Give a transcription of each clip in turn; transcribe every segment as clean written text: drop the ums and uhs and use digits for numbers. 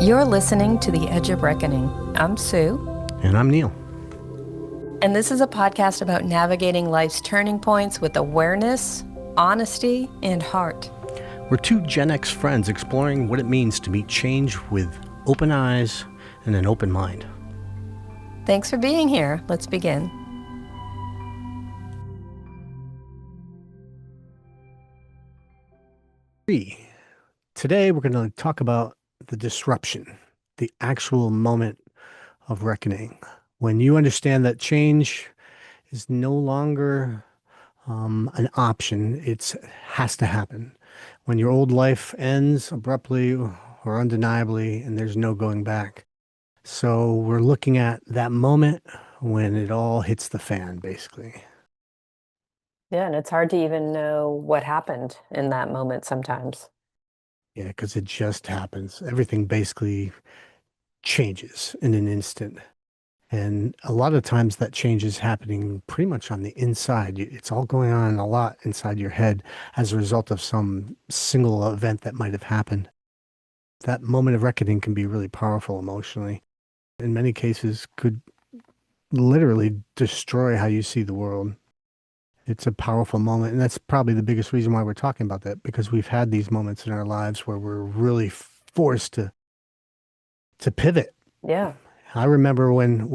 You're listening to The Edge of Reckoning. I'm Sue. And I'm Neil. And this is a podcast about navigating life's turning points with awareness, honesty, and heart. We're two Gen X friends exploring what it means to meet change with open eyes and an open mind. Thanks for being here. Let's begin. Today we're going to talk about the disruption, the actual moment of reckoning. When you understand that change is no longer an option, it has to happen. When your old life ends abruptly or undeniably and there's no going back. So we're looking at that moment when it all hits the fan, basically. Yeah, and it's hard to even know what happened in that moment sometimes. Yeah, because it just happens. Everything basically changes in an instant. And a lot of times that change is happening pretty much on the inside. It's all going on a lot inside your head as a result of some single event that might have happened. That moment of reckoning can be really powerful emotionally. In many cases, could literally destroy how you see the world. It's a powerful moment. And that's probably the biggest reason why we're talking about that, because we've had these moments in our lives where we're really forced to pivot. Yeah. I remember when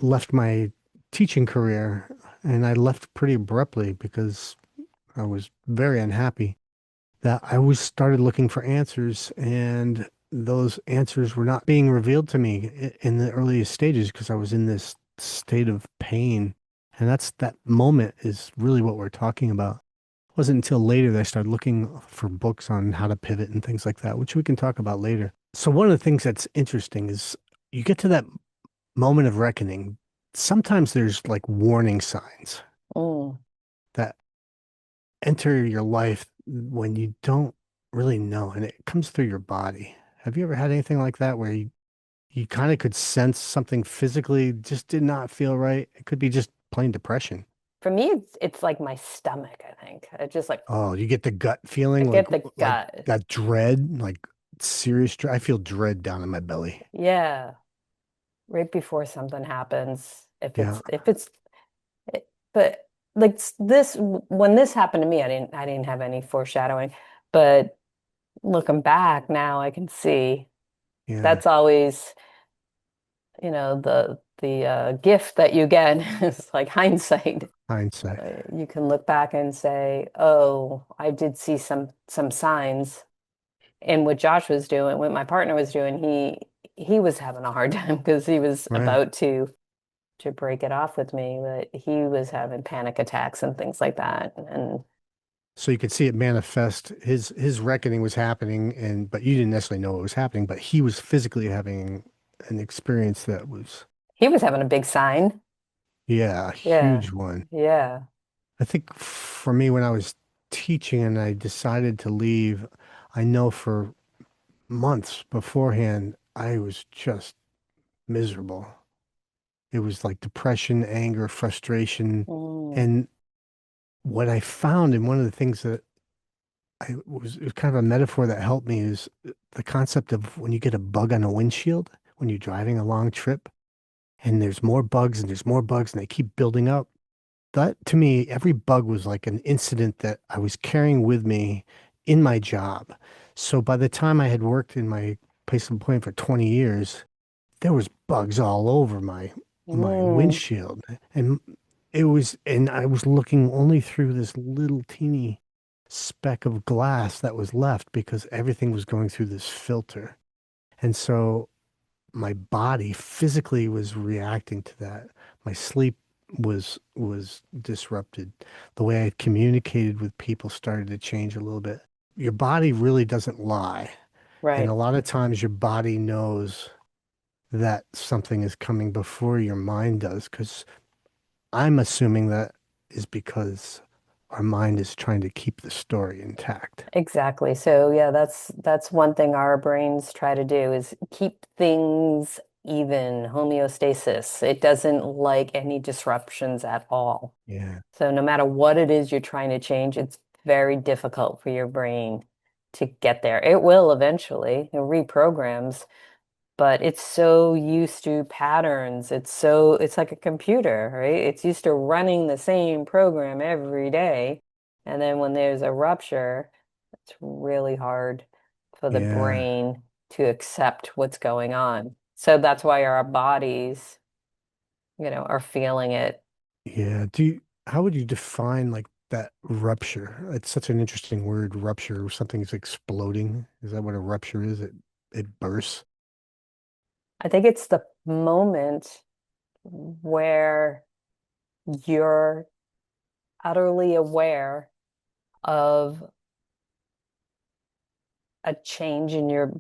left my teaching career, and I left pretty abruptly because I was very unhappy, that I was started looking for answers, and those answers were not being revealed to me in the earliest stages because I was in this state of pain. And that moment is really what we're talking about. It wasn't until later that I started looking for books on how to pivot and things like that, which we can talk about later. So one of the things that's interesting is you get to that moment of reckoning. Sometimes there's like warning signs Mm. that enter your life when you don't really know, and it comes through your body. Have you ever had anything like that where you kind of could sense something physically just did not feel right? It could be just plain depression. For me, it's like my stomach, I think. It just like, Oh, you get the gut I feeling get the like gut. that dread, like serious dread. I feel dread down in my belly. Yeah. Right before something happens. Yeah, But like this, when this happened to me, I didn't have any foreshadowing, but looking back now, I can see yeah. that's always, the gift that you get is like hindsight. Hindsight. You can look back and say, "Oh, I did see some signs." And what Josh was doing, what my partner was doing, he was having a hard time because he was Right. about to break it off with me, but he was having panic attacks and things like that. And So you could see it manifest. His reckoning was happening, and but you didn't necessarily know it was happening, but he was physically having an experience that was, he was having a big sign. yeah, a Yeah. huge one. Yeah. I think for me, when I was teaching and I decided to leave, I know for months beforehand, I was just miserable. It was like depression, anger, frustration. Mm. And what I found, and one of the things that it was kind of a metaphor that helped me is the concept of when you get a bug on a windshield when you're driving a long trip and there's more bugs and there's more bugs and they keep building up. That to me, every bug was like an incident that I was carrying with me in my job. So by the time I had worked in my place of employment for 20 years, there was bugs all over my Mm. windshield. And and I was looking only through this little teeny speck of glass that was left because everything was going through this filter. And so my body physically was reacting to that. My sleep was disrupted. The way I communicated with people started to change a little bit. Your body really doesn't lie. And Right. a lot of times your body knows that something is coming before your mind does, because I'm assuming that is because our mind is trying to keep the story intact. Exactly. So yeah, that's one thing our brains try to do is keep things even, homeostasis. It doesn't like any disruptions at all. Yeah. So no matter what it is you're trying to change, it's very difficult for your brain. to get there. It will eventually, it reprograms, but it's so used to patterns. It's like a computer, right? It's used to running the same program every day. And then when there's a rupture, it's really hard for the Yeah. brain to accept what's going on. So that's why our bodies, are feeling it. Yeah. How would you define like that rupture? It's such an interesting word, rupture. Something's exploding. Is that what a rupture is? It bursts. I think it's the moment where you're utterly aware of a change in your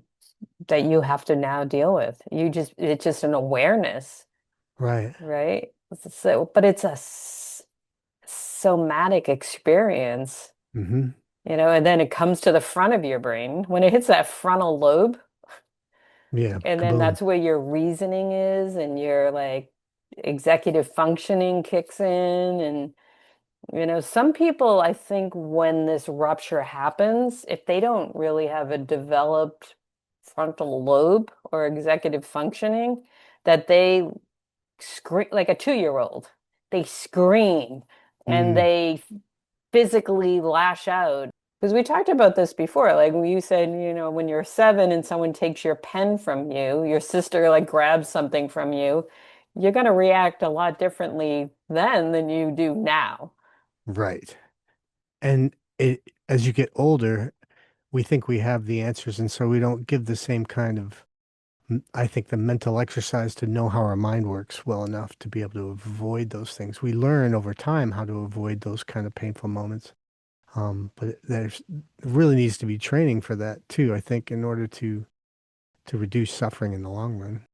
that you have to now deal with. It's just an awareness, Right. right? So, but it's a somatic experience, Mm-hmm. and then it comes to the front of your brain when it hits that frontal lobe, Yeah. and then Kaboom. that's where your reasoning is, and your like executive functioning kicks in, and some people, I think when this rupture happens, if they don't really have a developed frontal lobe or executive functioning, that they scream like a 2-year-old. They scream and Mm, they physically lash out. Because we talked about this before, like when you said, when you're 7 and someone takes your pen from you, your sister like grabs something from you, you're going to react a lot differently then than you do now. right. And as you get older, we think we have the answers, and so we don't give the same kind of, I think, the mental exercise to know how our mind works well enough to be able to avoid those things. We learn over time how to avoid those kind of painful moments. But there's really needs to be training for that too, I think, in order to reduce suffering in the long run.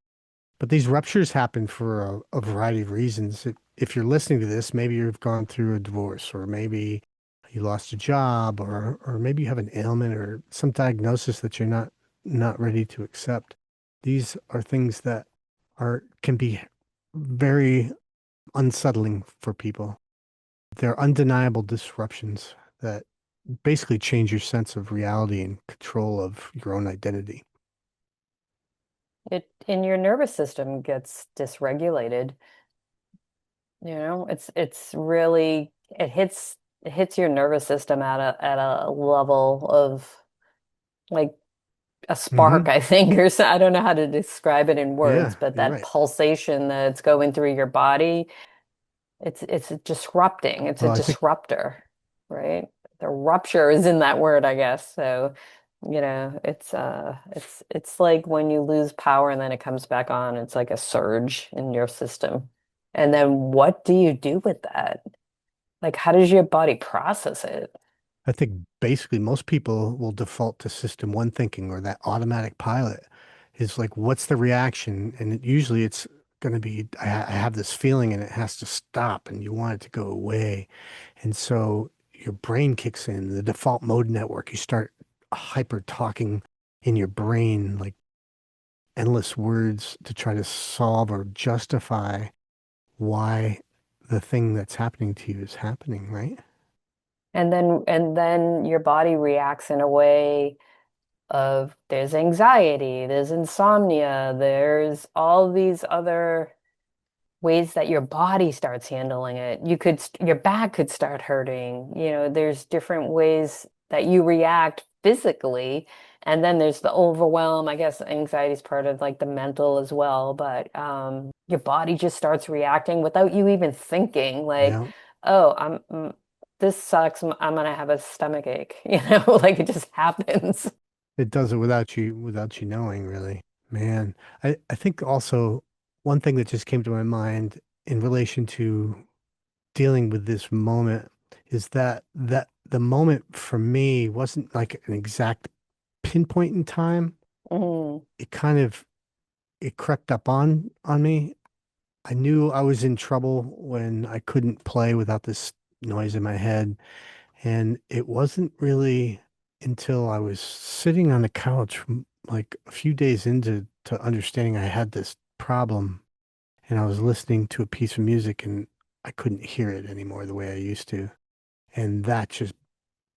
But these ruptures happen for a variety of reasons. If you're listening to this, maybe you've gone through a divorce, or maybe you lost a job, or maybe you have an ailment or some diagnosis that you're not ready to accept. These are things that are can be very unsettling for people. They're undeniable disruptions that basically change your sense of reality and control of your own identity. It in your nervous system gets dysregulated. It's really it hits your nervous system at a level of like a spark, Hmm. I think, or so, I don't know how to describe it in words, Yeah, but you're that right. pulsation that's going through your body, it's disrupting. It's a Well, I think disruptor, right? The rupture is in that word, I guess. So, it's like when you lose power and then it comes back on. It's like a surge in your system. And then what do you do with that? Like, how does your body process it? I think basically most people will default to system one thinking, or that automatic pilot is like, what's the reaction? And usually it's going to be, I have this feeling and it has to stop and you want it to go away. And so your brain kicks in, the default mode network. You start hyper talking in your brain, like endless words to try to solve or justify why the thing that's happening to you is happening, right? And then your body reacts in a way of there's anxiety, there's insomnia, there's all these other ways that your body starts handling it. Your back could start hurting. There's different ways that you react physically. And then there's the overwhelm. I guess anxiety is part of like the mental as well, but your body just starts reacting without you even thinking like, Yeah. oh, this sucks. I'm gonna have a stomach ache. Like it just happens. It does it without you knowing, really. Man, I think also one thing that just came to my mind in relation to dealing with this moment is that the moment for me wasn't like an exact pinpoint in time. Mm. It kind of it crept up on me. I knew I was in trouble when I couldn't play without this noise in my head. And it wasn't really until I was sitting on the couch, like a few days into to understanding I had this problem, and I was listening to a piece of music and I couldn't hear it anymore the way I used to. And that just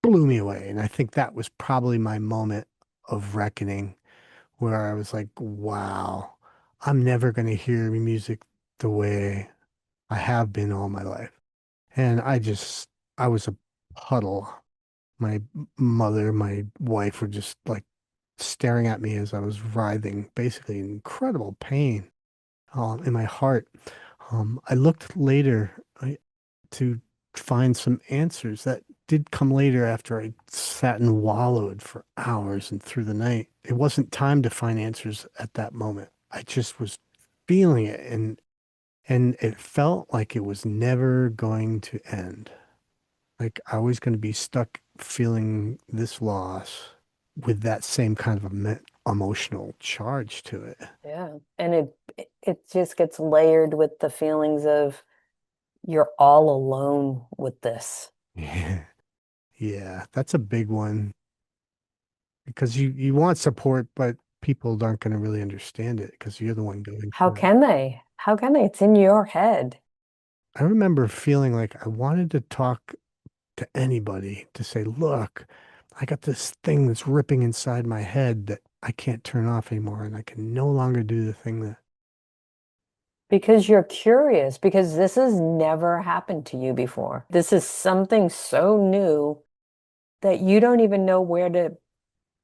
blew me away. And I think that was probably my moment of reckoning where I was like, wow, I'm never going to hear music the way I have been all my life. And I was a puddle. My mother, my wife were just like staring at me as I was writhing, basically in incredible pain in my heart. I looked later to find some answers that did come later after I sat and wallowed for hours and through the night. It wasn't time to find answers at that moment. I just was feeling it and it felt like it was never going to end. Like I was going to be stuck feeling this loss with that same kind of emotional charge to it. Yeah. And it just gets layered with the feelings of you're all alone with this. Yeah. Yeah, that's a big one because you want support, but people aren't going to really understand it because you're the one going How through it. can they? How can they? It's in your head. I remember feeling like I wanted to talk to anybody to say, look, I got this thing that's ripping inside my head that I can't turn off anymore, and I can no longer do the thing that, Because you're curious, because this has never happened to you before. This is something so new that you don't even know where to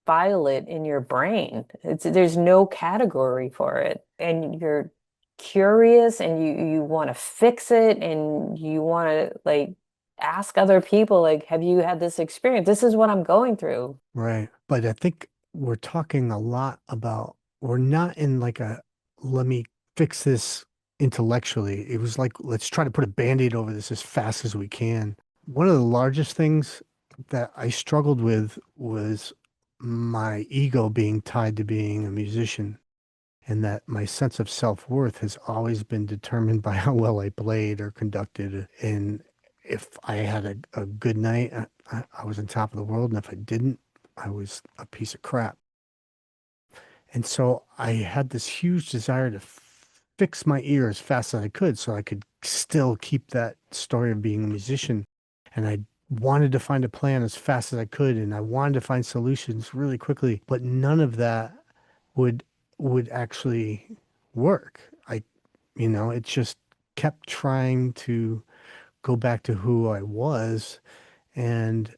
file it in your brain. There's no category for it. And you're curious and you want to fix it and you want to like ask other people, like, have you had this experience? This is what I'm going through. right? But I think we're talking a lot about, we're not in like a, let me fix this intellectually. It was like, let's try to put a band-aid over this as fast as we can. One of the largest things that I struggled with was my ego being tied to being a musician, and that my sense of self-worth has always been determined by how well I played or conducted. And if I had a good night, I was on top of the world, and if I didn't, I was a piece of crap. And so I had this huge desire to fix my ear as fast as I could so I could still keep that story of being a musician. And I wanted to find a plan as fast as I could, and I wanted to find solutions really quickly, but none of that would would actually work. It just kept trying to go back to who I was, and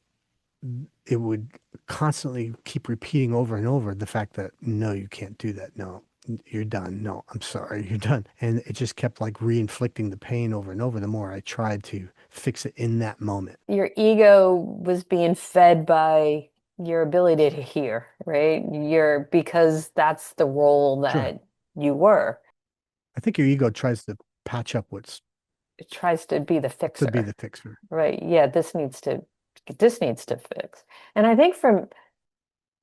it would constantly keep repeating over and over the fact that no, you can't do that. No, you're done. No, I'm sorry, you're done. And it just kept like re-inflicting the pain over and over the more I tried to fix it in that moment. Your ego was being fed by your ability to hear, right? Because that's the role Sure. that you were. I think your ego tries to patch up what's It tries to be the to be fixer, the fixer. right? Yeah, this needs to fix. And I think from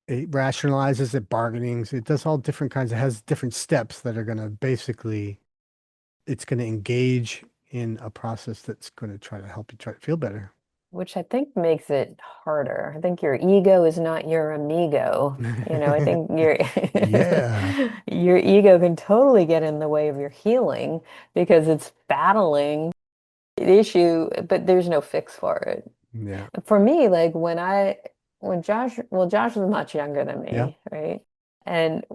It rationalizes it, bargainings. It does all different kinds. It has different steps that are going to basically, it's going to engage in a process that's going to try to help you try to feel better. which I think makes it harder. I think your ego is not your amigo. I think your Yeah. your ego can totally get in the way of your healing because it's battling an issue, but there's no fix for it. Yeah. For me, like Josh was much younger than Yeah. me, right? And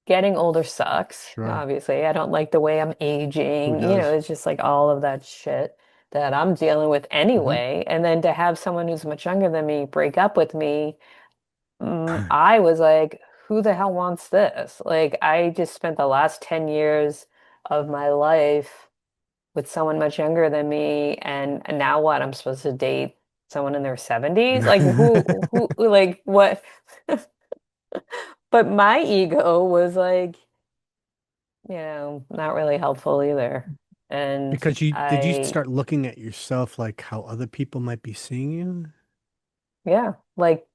getting older sucks. Sure. Obviously, I don't like the way I'm Who aging. does? It's just like all of that shit that I'm dealing with Hmm. anyway. And then to have someone who's much younger than me break up with me, I was like, who the hell wants this? Like, I just spent the last 10 years of my life with someone much younger than me, and now what? I'm supposed to date someone in their 70s? Like, like, what? But my ego was like, not really helpful either. And Because did you I, start looking at yourself like how other people might be seeing you? yeah, like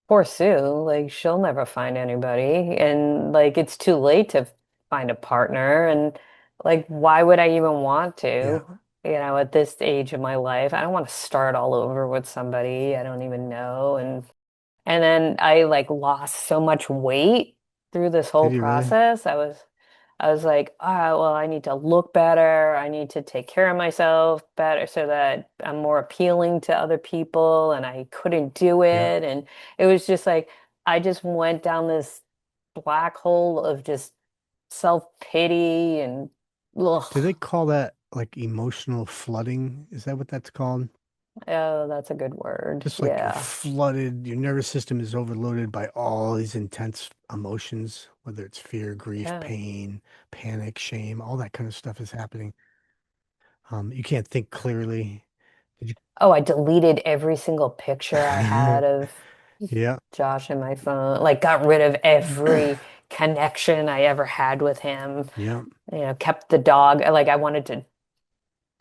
poor Sue, like she'll never find anybody. And like it's too late to find a partner. And like, why would I even want Yeah. to? At this age of my life, I don't want to start all over with somebody I don't even know. And then I like lost so much weight through this whole Did you really? process. I was like, ah, well, I need to look better. I need to take care of myself better so that I'm more appealing to other people. And I couldn't do Yeah. it. And it was just like, I just went down this black hole of just self-pity and ugh. Do they call that like emotional flooding? Is that what that's called? Oh, that's a good word. Just like you're Yeah. flooded, your nervous system is overloaded by all these intense emotions, whether it's fear, grief, Yeah. pain, panic, shame, all that kind of stuff is happening. You can't think clearly. Did Oh, I deleted every single picture I had you? of Yeah. Josh in my phone. Like got rid of every connection I ever had with him. Yeah. Kept the dog. Like I wanted to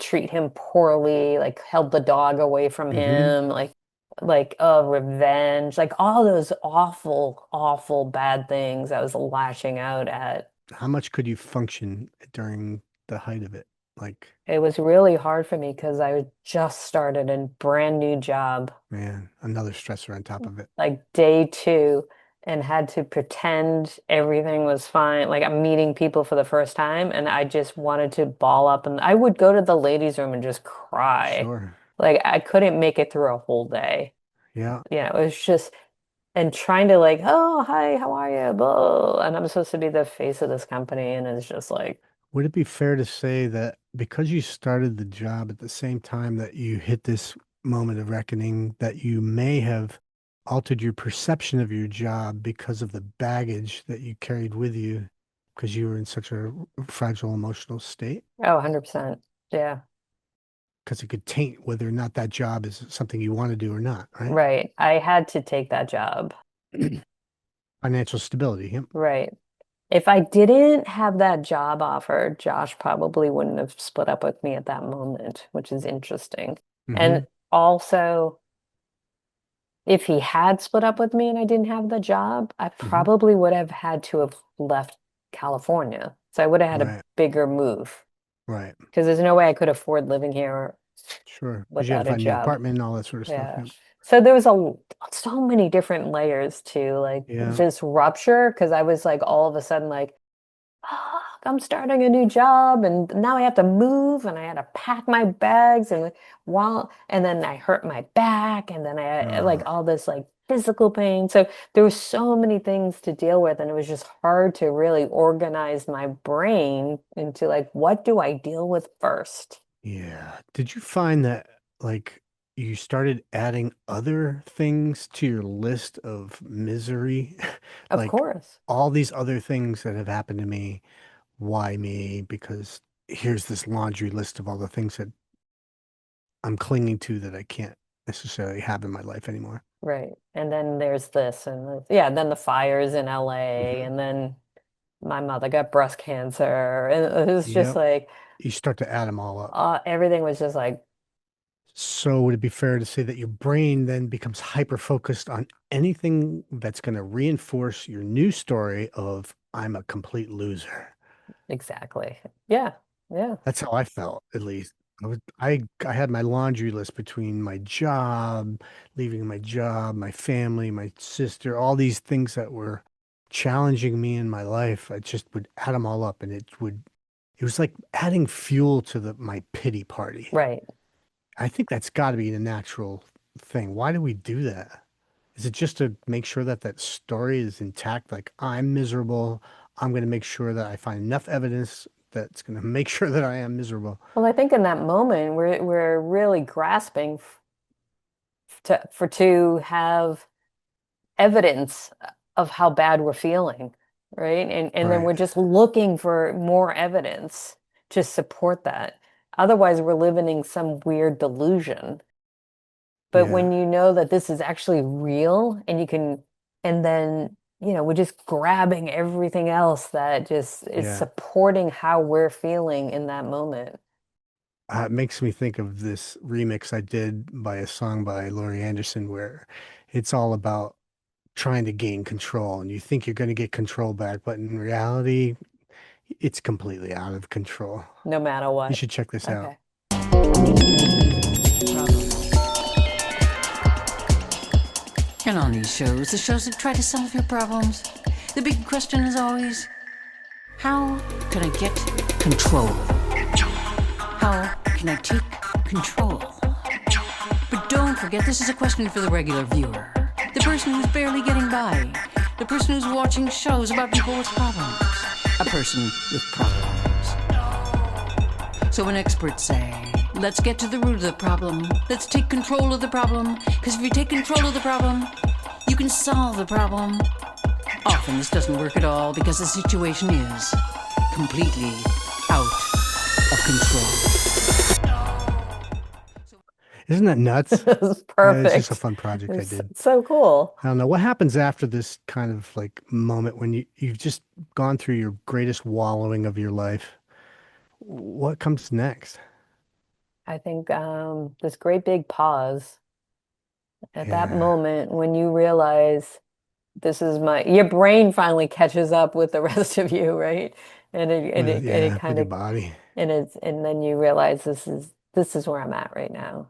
treat him poorly, like held the dog away from Hmm. him, like revenge, like all those awful, awful bad things I was lashing out at. How much could you function during the height of it? Like, It was really hard for me because I just started a brand new job, man, another stressor on top of it. like day two, and had to pretend everything was fine. Like I'm meeting people for the first time, and I just wanted to ball up, and I would go to the ladies' room and just cry. Sure. Like I couldn't make it through a whole day. Yeah. It was just and trying to like, oh, hi, how are you? Blah. And I'm supposed to be the face of this company, and it's just like, Would it be fair to say that because you started the job at the same time that you hit this moment of reckoning, that you may have altered your perception of your job because of the baggage that you carried with you because you were in such a fragile emotional state? oh, 100%. Yeah, Because it could taint whether or not that job is something you want to do or not, right? right. I had to take that job. Financial stability. Yep. Right. If I didn't have that job offer, Josh probably wouldn't have split up with me at that moment, which is interesting. Hmm. And also, if he had split up with me and I didn't have the job, I Hmm. probably would have had to have left California. So I would have had a Right. bigger move Right. because there's no way I could afford living here Sure. Because you had to without a find a new job. apartment and all that sort of stuff. Yeah. Yep. So there was so many different layers to like Yeah. this rupture because I was like all of a sudden like, oh, I'm starting a new job and now I have to move and I had to pack my bags and then I hurt my back and then I like Uh, all this like physical pain. So there were so many things to deal with and it was just hard to really organize my brain into like what do I deal with first? Yeah. Did you find that like you started adding other things to your list of misery? Of Like course. all these other things that have happened to me, why me? Because here's this laundry list of all the things that I'm clinging to that I can't necessarily have in my life anymore. Right. And then there's this yeah, then the fires in LA Hmm. and then my mother got breast cancer. And it was just Yep. like You start to add them all up. everything was just like, So would it be fair to say that your brain then becomes hyper focused on anything that's going to reinforce your new story of I'm a complete loser? exactly. Yeah. Yeah. That's how I felt, at least. I had my laundry list between my job, leaving my job, my family, my sister, all these things that were challenging me in my life. I just would add them all up and it was like adding fuel to my pity party. Right. I think that's got to be the natural thing. Why do we do that? Is it just to make sure that that story is intact? Like, I'm miserable. I'm going to make sure that I find enough evidence that's going to make sure that I am miserable. Well, I think in that moment we're really grasping to have evidence of how bad we're feeling, right? And then Right. we're just looking for more evidence to support that. Otherwise, we're living in some weird delusion. But Yeah. when you know that this is actually real and and then, we're just grabbing everything else that just is Yeah. supporting how we're feeling in that moment. It makes me think of this remix I did by a song by Laurie Anderson where it's all about trying to gain control and you think you're going to get control back, but in reality, it's completely out of control. No matter You what. should check this out. Okay. No problem. And on these shows, the shows that try to solve your problems, the big question is always, How can I get control? How can I take control? But don't forget, this is a question for the regular viewer. The person who's barely getting by. The person who's watching shows about people with problems. A person with problems. So when experts say, let's get to the root of the problem. Let's take control of the problem. Because if you take control of the problem, you can solve the problem. Often this doesn't work at all because the situation is completely out of control. Isn't that nuts? It's It's just a perfect. fun project I It's did. so cool. I don't know what happens after this kind of like moment when you've just gone through your greatest wallowing of your life. What comes next? I think this great big pause at that Yeah. moment when you realize your brain finally catches up with the rest of you, right? And it With kind your of body. and then you realize this is where I'm at right now.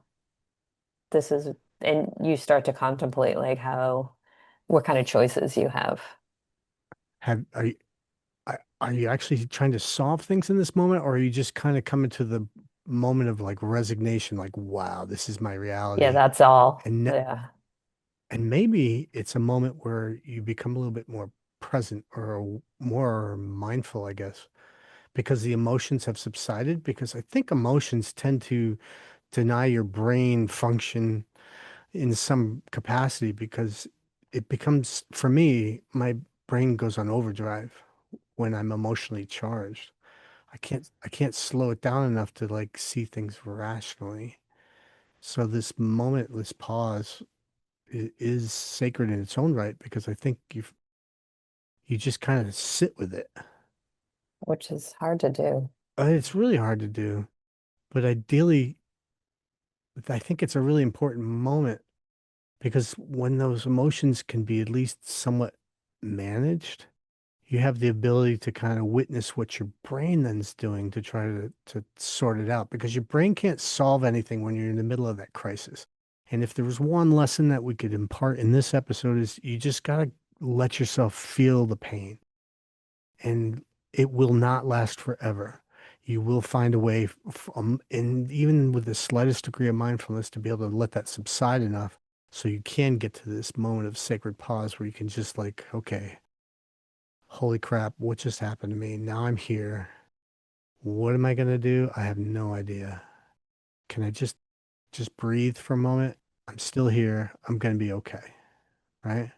This is and you start to contemplate like how what kind of choices you have. Have are you actually trying to solve things in this moment, or are you just kind of coming to the moment of like resignation, like, wow, this is my Yeah, reality. that's all. And Yeah. and maybe it's a moment where you become a little bit more present or more mindful, I guess, because the emotions have subsided. Because I think emotions tend to deny your brain function in some capacity because it becomes, for me, my brain goes on overdrive when I'm emotionally charged. I can't slow it down enough to like see things rationally. So this moment, this pause is sacred in its own right because I think you just kind of sit with it. Which is hard to do. It's really hard to do, but ideally, I think it's a really important moment because when those emotions can be at least somewhat managed, you have the ability to kind of witness what your brain then's doing to try to sort it out because your brain can't solve anything when you're in the middle of that crisis. And if there was one lesson that we could impart in this episode is you just got to let yourself feel the pain and it will not last forever. You will find a way, and even with the slightest degree of mindfulness, to be able to let that subside enough so you can get to this moment of sacred pause where you can just like, okay, holy crap, what just happened to me? Now I'm here. What am I gonna do? I have no idea. Can I just breathe for a moment? I'm still here. I'm gonna be okay, right?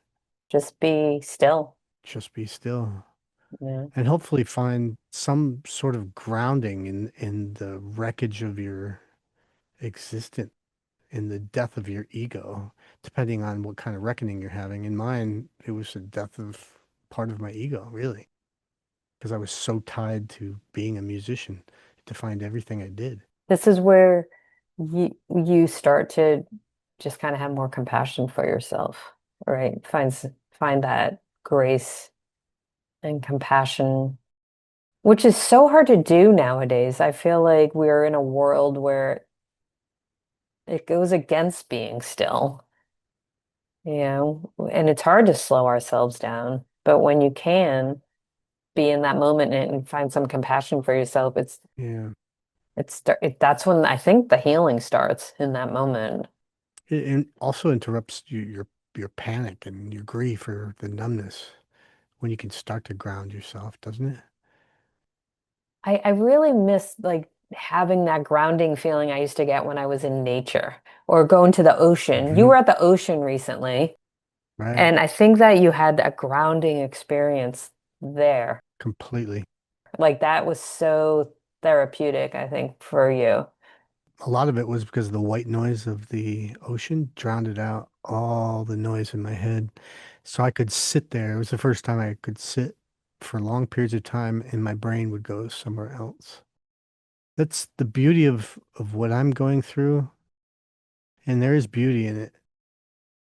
Just be still. Just be still. Yeah. And hopefully find some sort of grounding in the wreckage of your existence, in the death of your ego, depending on what kind of reckoning you're having. In mine, it was the death of part of my ego, really, because I was so tied to being a musician. It defined everything I did. This is where you start to just kind of have more compassion for yourself, right? Find that grace and compassion, which is so hard to do nowadays. I feel like we're in a world where it goes against being still, and it's hard to slow ourselves down. But when you can be in that moment and find some compassion for yourself, Yeah. that's when I think the healing starts in that moment. It also interrupts your panic and your grief or the numbness when you can start to ground yourself, doesn't it? I really miss like having that grounding feeling I used to get when I was in nature or going to the ocean. You Hmm. were at the ocean recently, Right. and I think that you had a grounding experience there. Completely. Like that was so therapeutic, I think, for you. A lot of it was because the white noise of the ocean drowned it out all the noise in my head. So I could sit there. It was the first time I could sit for long periods of time and my brain would go somewhere else. That's the beauty of what I'm going through, and there is beauty in it,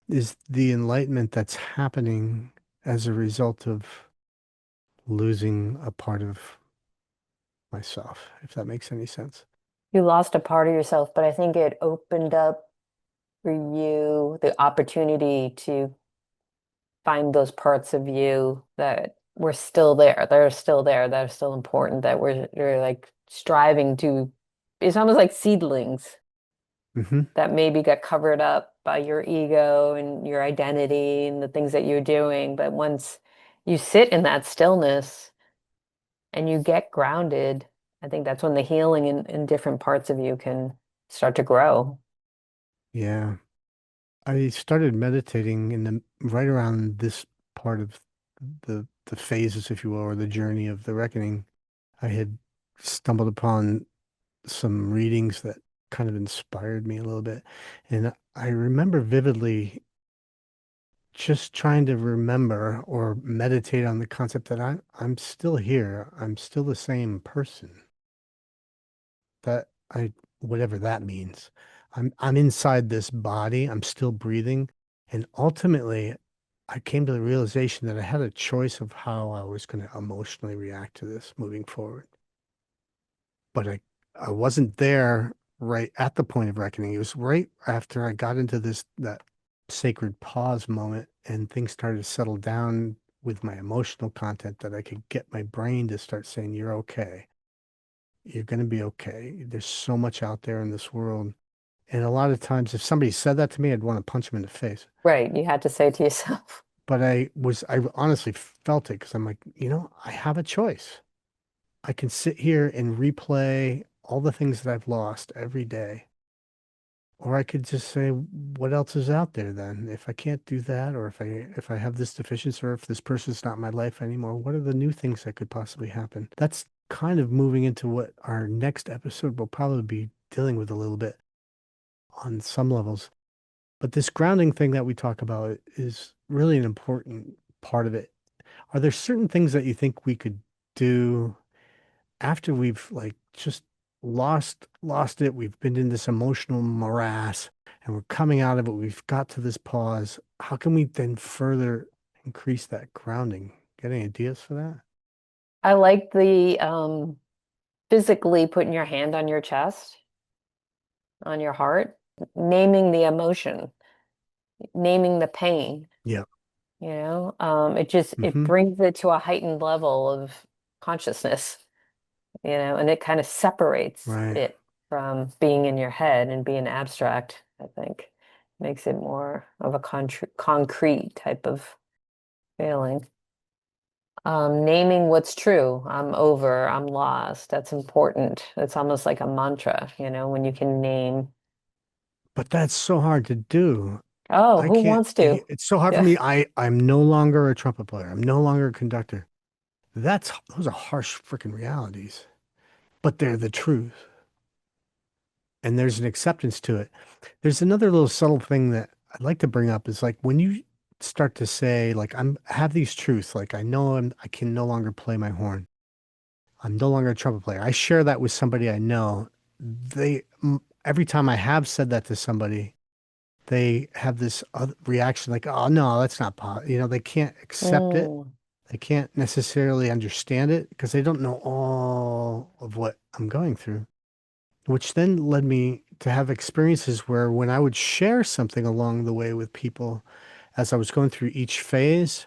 is the enlightenment that's happening as a result of losing a part of myself, if that makes any sense. You lost a part of yourself, but I think it opened up for you the opportunity to find those parts of you that we're still there. They're still there. They're still important that we're like striving to, it's almost like seedlings Hmm. that maybe got covered up by your ego and your identity and the things that you're doing. But once you sit in that stillness and you get grounded, I think that's when the healing in different parts of you can start to grow. Yeah. I started meditating in the right around this part of the phases, if you will, or the journey of the reckoning. I had stumbled upon some readings that kind of inspired me a little bit. And I remember vividly just trying to remember or meditate on the concept that I'm still here. I'm still the same person. That I whatever that means. I'm inside this body. I'm still breathing. And ultimately, I came to the realization that I had a choice of how I was going to emotionally react to this moving forward. But I wasn't there right at the point of reckoning. It was right after I got into this that sacred pause moment and things started to settle down with my emotional content that I could get my brain to start saying, "You're okay. You're going to be okay. There's so much out there in this world." And a lot of times, if somebody said that to me, I'd want to punch them in the face. Right. You had to say to yourself. But I honestly felt it because I'm like, I have a choice. I can sit here and replay all the things that I've lost every day. Or I could just say, what else is out there then? If I can't do that, or if I have this deficiency, or if this person's not in my life anymore, what are the new things that could possibly happen? That's kind of moving into what our next episode will probably be dealing with a little bit on some levels. But this grounding thing that we talk about is really an important part of it. Are there certain things that you think we could do after we've like just lost it, we've been in this emotional morass and we're coming out of it, we've got to this pause. How can we then further increase that grounding? Get any ideas for that? I like the physically putting your hand on your chest, on your heart, naming the emotion, naming the pain, Yeah. it Hmm. brings it to a heightened level of consciousness, and it kind of separates Right. it from being in your head and being abstract, I think. Makes it more of a concrete type of feeling. Naming what's true. I'm over, I'm lost. That's important. It's almost like a mantra, when you can name, But that's so hard to do. oh, I who can't, wants to? it's so hard for Yeah. me. I'm no longer a trumpet player. I'm no longer a conductor. Those are harsh freaking realities, but they're the truth. And there's an acceptance to it. There's another little subtle thing that I'd like to bring up is like when you start to say like have these truths, like I can no longer play my horn. I'm no longer a trumpet player. I share that with somebody I know. Every time I have said that to somebody, they have this other reaction like, "Oh no, that's not they can't accept it. Mm, They can't necessarily understand it because they don't know all of what I'm going through." Which then led me to have experiences where when I would share something along the way with people as I was going through each phase,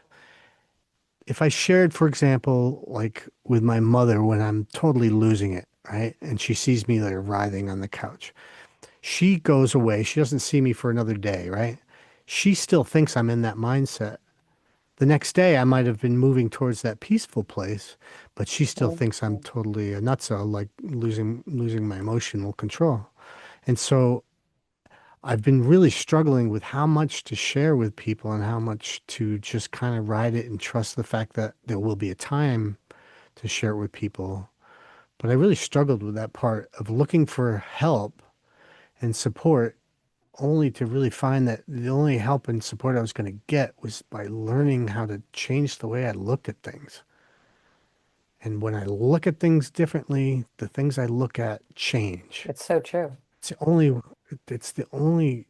if I shared, for example, like with my mother when I'm totally losing it, right? And she sees me like writhing on the couch. She goes away. She doesn't see me for another day, right? She still thinks I'm in that mindset. The next day, I might have been moving towards that peaceful place, but she still thinks I'm mm. totally a nutso, like losing my emotional control. And so I've been really struggling with how much to share with people and how much to just kind of ride it and trust the fact that there will be a time to share it with people. But I really struggled with that part of looking for help and support, only to really find that the only help and support I was going to get was by learning how to change the way I looked at things. And when I look at things differently, the things I look at change. It's so true. It's the only, it's the only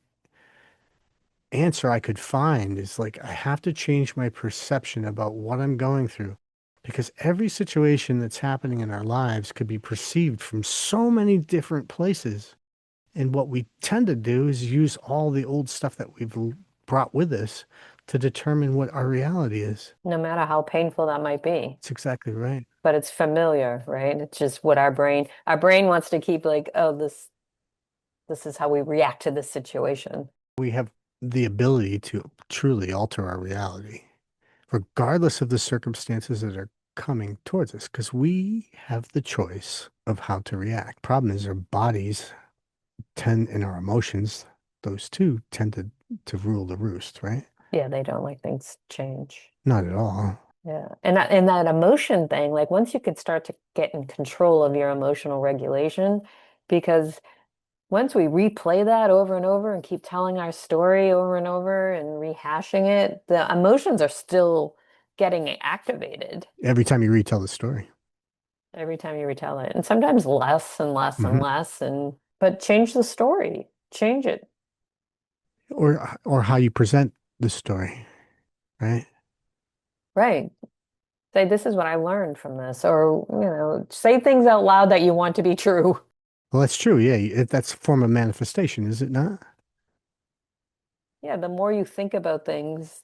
answer I could find is like, I have to change my perception about what I'm going through because every situation that's happening in our lives could be perceived from so many different places. And what we tend to do is use all the old stuff that we've brought with us to determine what our reality is. No matter how painful that might be. It's exactly right. But it's familiar, right? It's just what our brain wants to keep like, oh, this is how we react to this situation. We have the ability to truly alter our reality, regardless of the circumstances that are coming towards us, because we have the choice of how to react. Problem is, our bodies tend, and our emotions, those two tend to rule the roost, right? Yeah, they don't like things change. Not at all. Yeah. And that emotion thing, like once you could start to get in control of your emotional regulation, because once we replay that over and over and keep telling our story over and over and rehashing it, the emotions are still getting activated Every time you retell the story. every time you retell it. And sometimes less and less and Hmm. less but change the story. Change it. Or how you present the story, right? Right. Say, this is what I learned from this, or, say things out loud that you want to be true. Well, that's true. Yeah, that's a form of manifestation, is it not? Yeah, the more you think about things,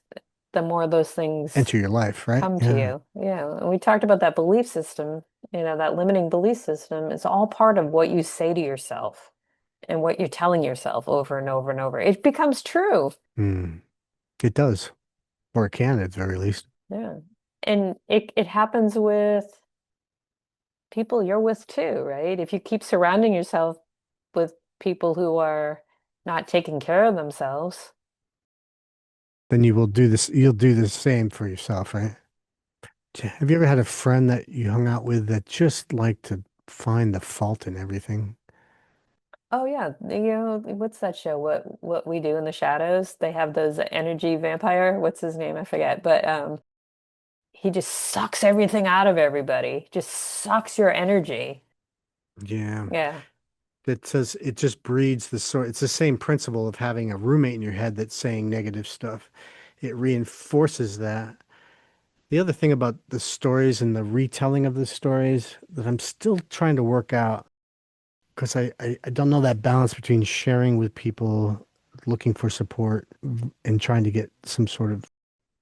the more those things Enter your life, right? come to Yeah. you. Yeah. And we talked about that belief system, that limiting belief system. It's all part of what you say to yourself and what you're telling yourself over and over and over. It becomes true. Hmm. It does, or it can at the very least. Yeah. And it happens with people you're with too, right? If you keep surrounding yourself with people who are not taking care of themselves. Then you will do this. You'll do the same for yourself, right? Have you ever had a friend that you hung out with that just liked to find the fault in everything? Oh yeah, what's that show? What we do in the shadows? They have those energy vampire. What's his name? I forget. But he just sucks everything out of everybody. Just sucks your energy. Yeah. Yeah. It says it just breeds the sort. It's the same principle of having a roommate in your head that's saying negative stuff. It reinforces that. The other thing about the stories and the retelling of the stories that I'm still trying to work out, because I don't know that balance between sharing with people, looking for support, and trying to get some sort of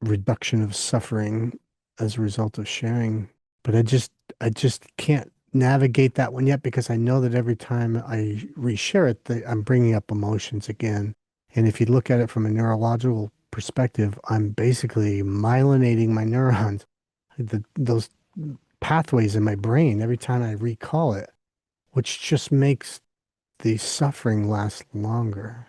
reduction of suffering as a result of sharing. But I just can't navigate that one yet because I know that every time I reshare it, I'm bringing up emotions again. And if you look at it from a neurological perspective, I'm basically myelinating my neurons, those pathways in my brain every time I recall it, which just makes the suffering last longer.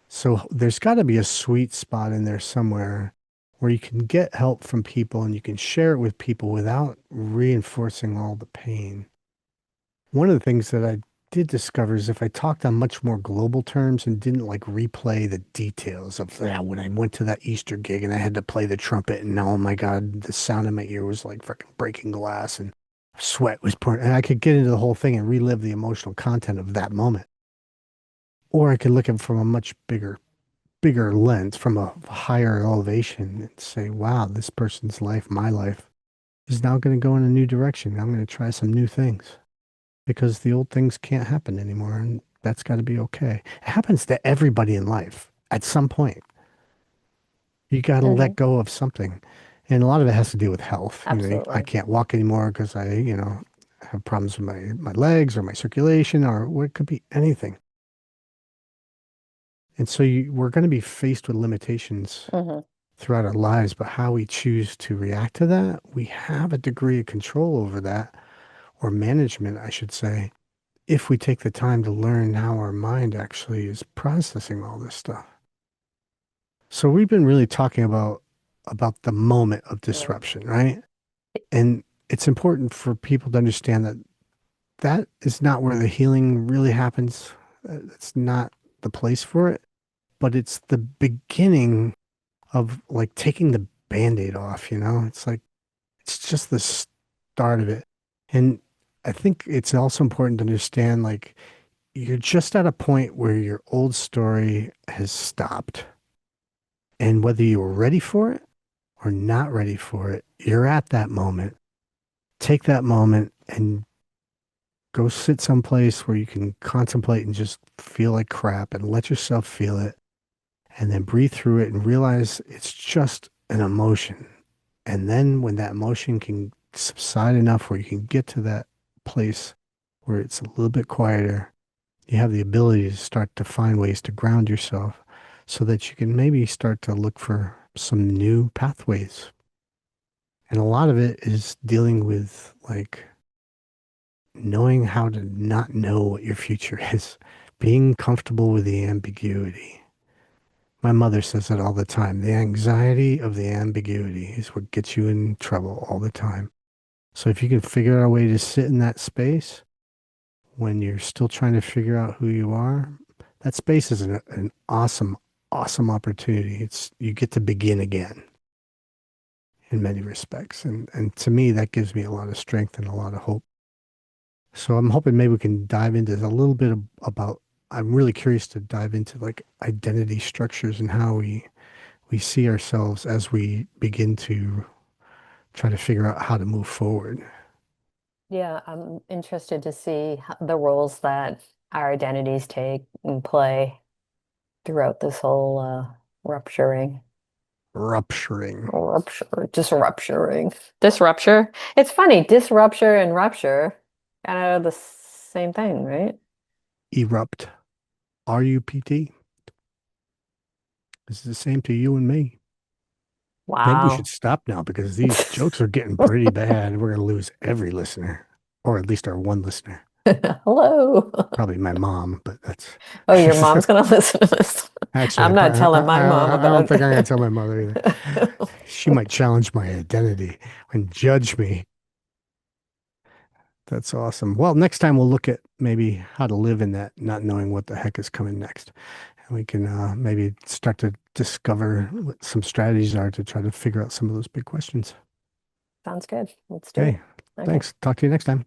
So there's got to be a sweet spot in there somewhere where you can get help from people and you can share it with people without reinforcing all the pain. One of the things that I did discover is if I talked on much more global terms and didn't like replay the details of when I went to that Easter gig and I had to play the trumpet and oh my God, the sound in my ear was like freaking breaking glass and sweat was pouring. And I could get into the whole thing and relive the emotional content of that moment. Or I could look at it from a much bigger lens, from a higher elevation and say, wow, this person's life, my life, is now going to go in a new direction. I'm going to try some new things because the old things can't happen anymore. And that's got to be okay. It happens to everybody in life at some point. You got to Hmm. let go of something. And a lot of it has to do with health. I Absolutely. can't walk anymore because I have problems with my legs or my circulation or what it could be anything. And so we're going to be faced with limitations Hmm. throughout our lives, but how we choose to react to that, we have a degree of control over that, or management, I should say, if we take the time to learn how our mind actually is processing all this stuff. So we've been really talking about the moment of Yeah. disruption, right? And it's important for people to understand that that is not where the healing really happens. It's not the place for it, but it's the beginning of like taking the Band-Aid off, It's like it's just the start of it. And I think it's also important to understand like you're just at a point where your old story has stopped. And whether you were ready for it or not ready for it, you're at that moment. Take that moment and go sit someplace where you can contemplate and just feel like crap and let yourself feel it and then breathe through it and realize it's just an emotion. And then when that emotion can subside enough where you can get to that place where it's a little bit quieter, you have the ability to start to find ways to ground yourself so that you can maybe start to look for some new pathways. And a lot of it is dealing with like knowing how to not know what your future is, being comfortable with the ambiguity. My mother says it all the time. The anxiety of the ambiguity is what gets you in trouble all the time. So if you can figure out a way to sit in that space when you're still trying to figure out who you are, that space is an awesome, awesome opportunity. It's you get to begin again in many respects. And to me, that gives me a lot of strength and a lot of hope. So I'm hoping maybe we can dive into a little bit about, I'm really curious to dive into like identity structures and how we see ourselves as we begin to try to figure out how to move forward. Yeah, I'm interested to see the roles that our identities take and play throughout this whole rupturing. Rupturing, Disrupturing. Disrupture. It's funny, disrupture and rupture kind of the same thing, right? erupt, RUPT. It's the same to you and me. Maybe we should Wow. stop now because these jokes are getting pretty bad. We're going to lose every listener, or at least our one listener. Hello. Probably my mom, but Oh, your mom's that's gonna listen to this. actually, I'm not telling my mom I don't about think I'm going to tell my mother either. it. She might challenge my identity and judge me. That's awesome. Well, next time we'll look at maybe how to live in that, not knowing what the heck is coming next. And we can maybe start to discover what some strategies are to try to figure out some of those big questions. Sounds good. Let's do it. Okay. Okay. Thanks. Talk to you next time.